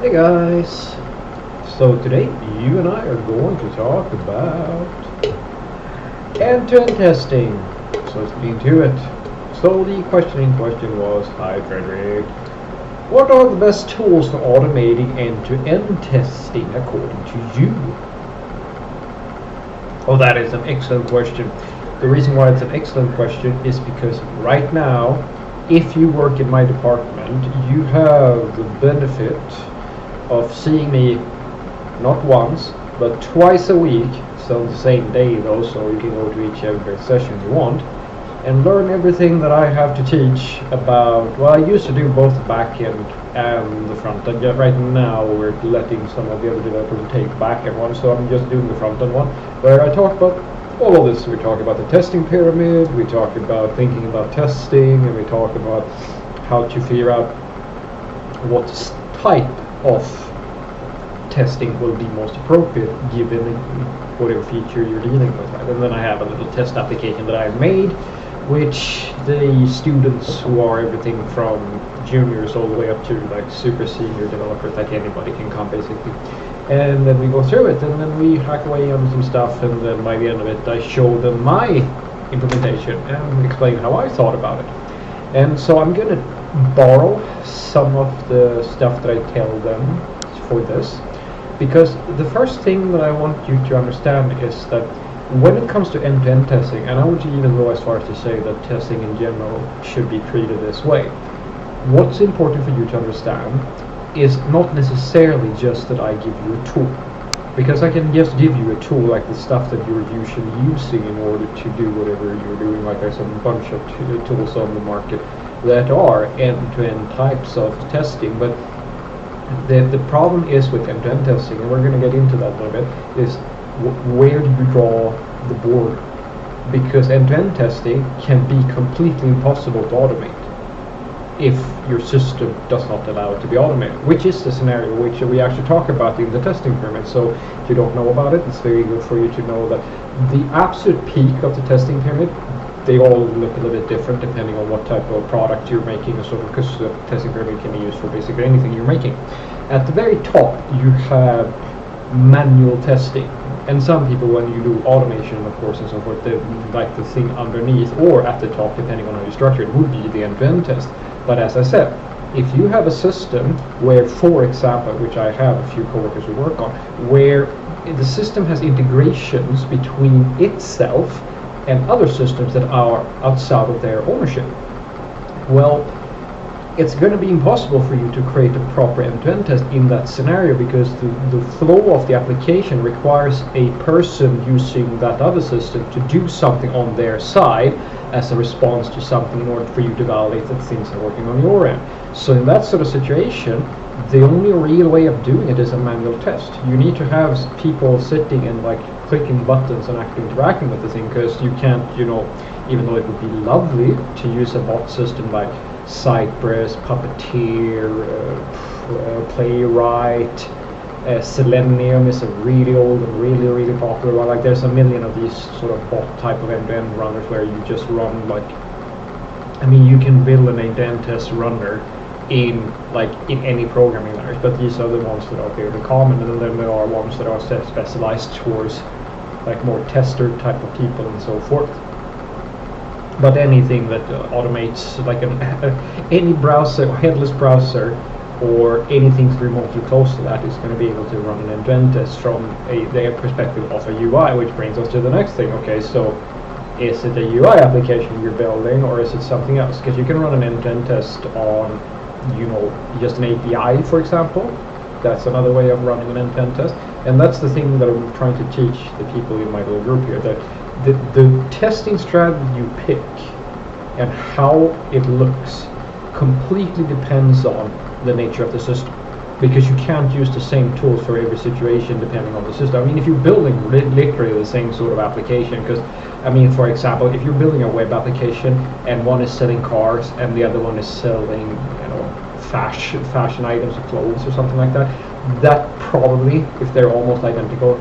Hey guys! So today you and I are going to talk about end-to-end testing. So let's get into it. So the question in question was, hi Frederick, what are the best tools for automating end-to-end testing according to you? Oh, that is an excellent question. The reason why it's an excellent question is because right now, if you work in my department, you have the benefit of seeing me not once, but twice a week, so the same day though, so you can go to each every session you want, and learn everything that I have to teach about. Well, I used to do both the back end and the front end. Right now we're letting some of the other developers take back end one, so I'm just doing the front end one, where I talk about all of this. We talk about the testing pyramid, we talk about thinking about testing, and we talk about how to figure out what type of testing will be most appropriate given whatever feature you're dealing with. Right? And then I have a little test application that I've made, which the students who are everything from juniors all the way up to like super senior developers, like anybody can come basically. And then we go through it, and then we hack away on some stuff, and then by the end of it I show them my implementation and explain how I thought about it. And so I'm going to borrow some of the stuff that I tell them for this, because the first thing that I want you to understand is that when it comes to end-to-end testing, and I would even go as far as to say that testing in general should be treated this way, what's important for you to understand is not necessarily just that I give you a tool, because I can just give you a tool like the stuff that you're usually using in order to do whatever you're doing. Like there's a bunch of tools on the market that are end-to-end types of testing, but the problem is with end-to-end testing, and we're going to get into that a little bit, is where do you draw the border? Because end-to-end testing can be completely impossible to automate if your system does not allow it to be automated, which is the scenario which we actually talk about in the testing pyramid. So if you don't know about it, it's very good for you to know that the absolute peak of the testing pyramid, they all look a little bit different depending on what type of product you're making, sort of, because the testing pyramid can be used for basically anything you're making. At the very top, you have manual testing, and some people, when you do automation, of course, and so forth, they like the thing underneath or at the top, depending on how you structure it, would be the end-to-end test. But as I said, if you have a system where, for example, which I have a few coworkers who work on, where the system has integrations between itself and other systems that are outside of their ownership, well, it's going to be impossible for you to create a proper end-to-end test in that scenario, because the flow of the application requires a person using that other system to do something on their side as a response to something in order for you to validate that things are working on your end. So in that sort of situation, the only real way of doing it is a manual test. You need to have people sitting and like clicking buttons and actually interacting with the thing, because you can't, even though it would be lovely to use a bot system like Cypress, Puppeteer, Playwright, Selenium is a really old and really, really popular one. Like there's a million of these sort of bot type of end-to-end runners where you just run you can build an end-to-end test runner in any programming language, but these are the ones that are fairly common, and then there are ones that are specialized towards like more tester type of people and so forth. But anything that automates like any browser, headless browser, or anything remotely close to that is going to be able to run an end-to-end test from their perspective of a UI, which brings us to the next thing. Okay, so is it a UI application you're building, or is it something else? Because you can run an end-to-end test on, just an API, for example. That's another way of running an end-to-end test, and that's the thing that I'm trying to teach the people in my little group here, that the testing strategy you pick and how it looks completely depends on the nature of the system, because you can't use the same tools for every situation depending on the system. I mean, if you're building literally the same sort of application, because for example, if you're building a web application and one is selling cars and the other one is selling fashion items or clothes or something like that, that probably, if they're almost identical,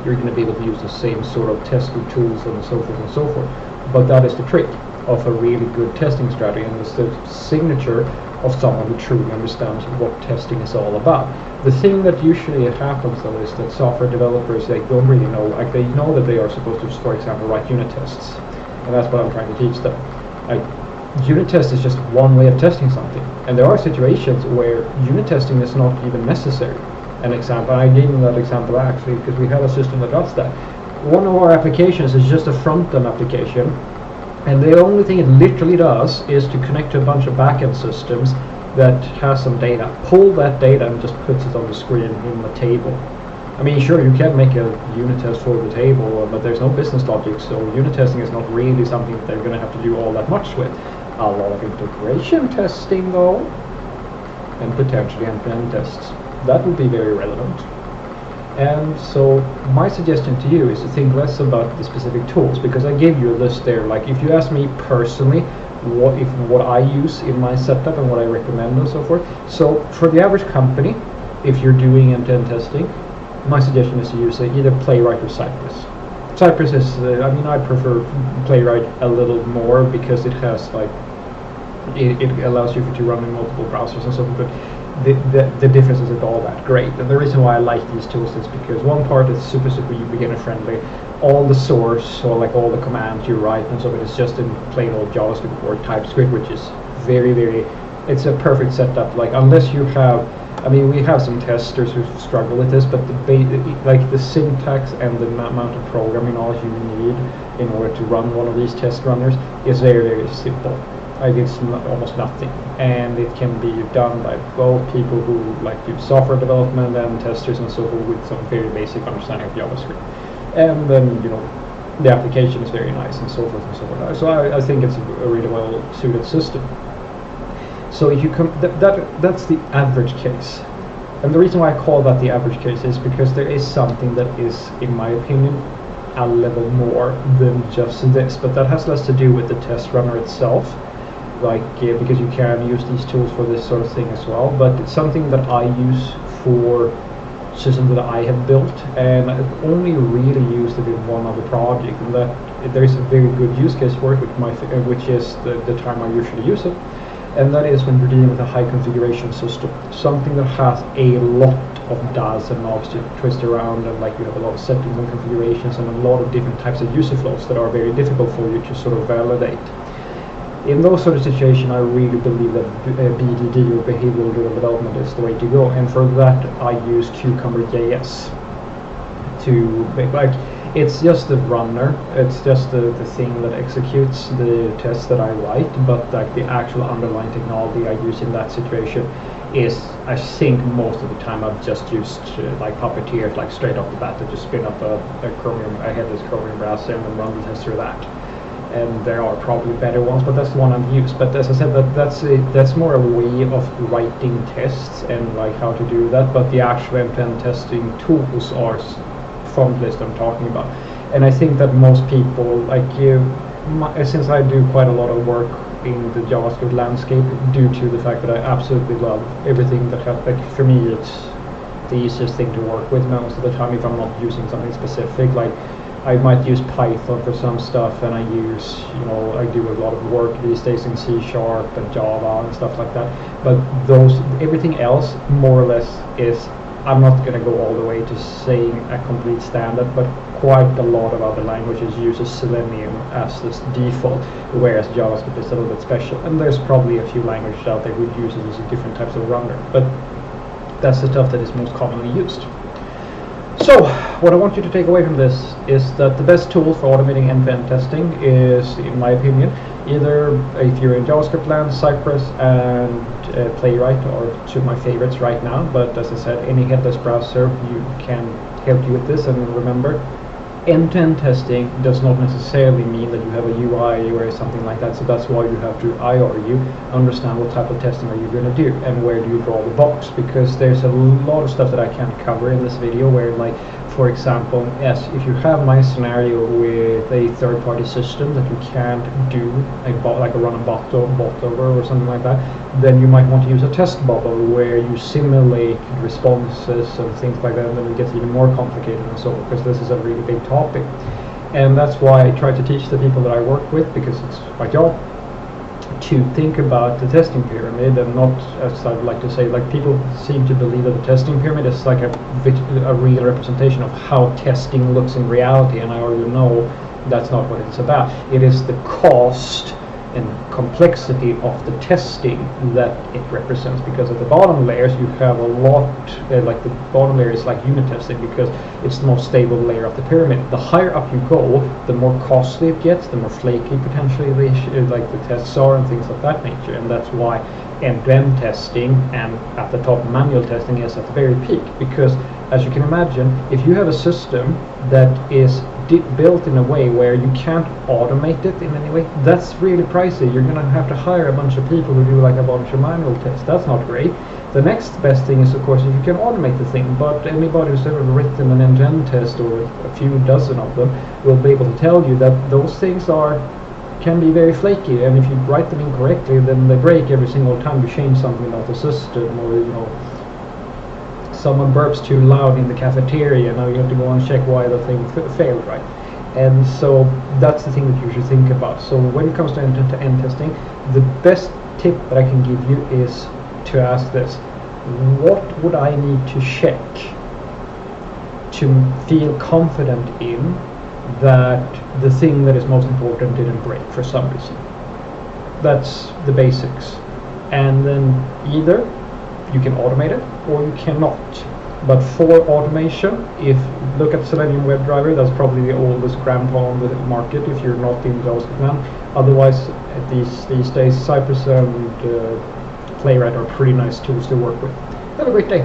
you're going to be able to use the same sort of testing tools and so forth and so forth. But that is the trick of a really good testing strategy, and it's the signature of someone who truly understands what testing is all about. The thing that usually happens though is that software developers, they don't really know, like they know that they are supposed to, for example, write unit tests, and that's what I'm trying to teach them. Like, unit test is just one way of testing something, and there are situations where unit testing is not even necessary. An example, I gave them that example actually because we have a system that does that. One of our applications is just a front-end application, and the only thing it literally does is to connect to a bunch of back-end systems that has some data, pull that data and just puts it on the screen in the table. I mean, sure, you can make a unit test for the table, but there's no business logic, so unit testing is not really something that they're going to have to do all that much with. A lot of integration testing though, and potentially end-to-end tests. That would be very relevant. And so my suggestion to you is to think less about the specific tools, because I gave you a list there. Like, if you ask me personally what I use in my setup and what I recommend and so forth. So for the average company, if you're doing end-to-end testing, my suggestion is to use either Playwright or Cypress. Cypress is, I mean, I prefer Playwright a little more because it has like, it allows you to run in multiple browsers and so forth, but the difference isn't all that great. And the reason why I like these tools is because one part is super beginner friendly. All the source, or like all the commands you write and so forth, is just in plain old JavaScript or TypeScript, which is very, it's a perfect setup. Like, unless you have, I mean, we have some testers who struggle with this, but the syntax and the amount of programming knowledge you need in order to run one of these test runners is very simple. Like, it's almost nothing, and it can be done by both people who like do software development and testers and so forth with some very basic understanding of JavaScript. And then, you know, the application is very nice and so forth and so forth. So I think it's a really well suited system. So if you that's the average case. And the reason why I call that the average case is because there is something that is, in my opinion, a level more than just this. But that has less to do with the test runner itself, like because you can use these tools for this sort of thing as well. But it's something that I use for systems that I have built, and I've only really used it in one other project, and that there is a very good use case for it, which is the time I usually use it. And that is when you're dealing with a high configuration system, something that has a lot of dials and knobs to twist around, and like you have a lot of settings and configurations and a lot of different types of user flows that are very difficult for you to sort of validate. In those sort of situations, I really believe that BDD, or behavioral driven development, is the way to go. And for that, I use Cucumber.js to make, like, it's just the runner, it's just the thing that executes the tests that I write, but like the actual underlying technology I use in that situation is, I think most of the time I've just used like Puppeteer, like straight off the bat, to just spin up a headless Chromium browser and then run the test through that. And there are probably better ones, but that's the one I've used. But as I said, that's more a way of writing tests and like how to do that. But the actual end-to-end testing tools are from the list I'm talking about. And I think that most people, like since I do quite a lot of work in the JavaScript landscape, due to the fact that I absolutely love everything that has, like, for me it's the easiest thing to work with most of the time if I'm not using something specific. Like, I might use Python for some stuff, and I use, you know, I do a lot of work these days in C# and Java and stuff like that. But everything else, more or less, is, I'm not going to go all the way to saying a complete standard, but quite a lot of other languages uses Selenium as this default, whereas JavaScript is a little bit special. And there's probably a few languages out there who uses it as different types of runner, but that's the stuff that is most commonly used. So, what I want you to take away from this is that the best tool for automating end-to-end testing is, in my opinion, either, if you're in JavaScript land, Cypress and Playwright are two of my favorites right now. But as I said, any headless browser can help you with this. And remember, end-to-end testing does not necessarily mean that you have a UI or something like that. So that's why you have to, I argue, understand what type of testing are you going to do and where do you draw the box, because there's a lot of stuff that I can't cover in this video where, like, for example, yes, if you have my scenario with a third-party system that you can't do like a run a bot over or something like that, then you might want to use a test bubble where you simulate responses and things like that, and then it gets even more complicated and so on, because this is a really big topic. And that's why I try to teach the people that I work with, because it's my job, to think about the testing pyramid, and not, as I would like to say, like people seem to believe that the testing pyramid is like a real representation of how testing looks in reality, and I already know that's not what it's about. It is the cost and complexity of the testing that it represents, because at the bottom layers you have a lot, like the bottom layer is like unit testing because it's the most stable layer of the pyramid. The higher up you go, the more costly it gets, the more flaky potentially like the tests are and things of that nature, and that's why end-to-end testing and at the top manual testing is at the very peak, because as you can imagine, if you have a system that is built in a way where you can't automate it in any way, that's really pricey. You're gonna have to hire a bunch of people who do like a bunch of manual tests. That's not great. The next best thing is, of course, if you can automate the thing, but anybody who's ever written an end-to-end test, or a few dozen of them, will be able to tell you that those things can be very flaky, and if you write them incorrectly, then they break every single time you change something of the system, or someone burps too loud in the cafeteria, now you have to go and check why the thing failed, right? And so that's the thing that you should think about. So when it comes to end-to-end testing, the best tip that I can give you is to ask this: what would I need to check to feel confident in that the thing that is most important didn't break for some reason? That's the basics. And then either you can automate it or you cannot. But for automation, if look at Selenium WebDriver, that's probably the oldest grandpa on the market if you're not in JavaScript land. Otherwise, these days, Cypress and Playwright are pretty nice tools to work with. Have a great day.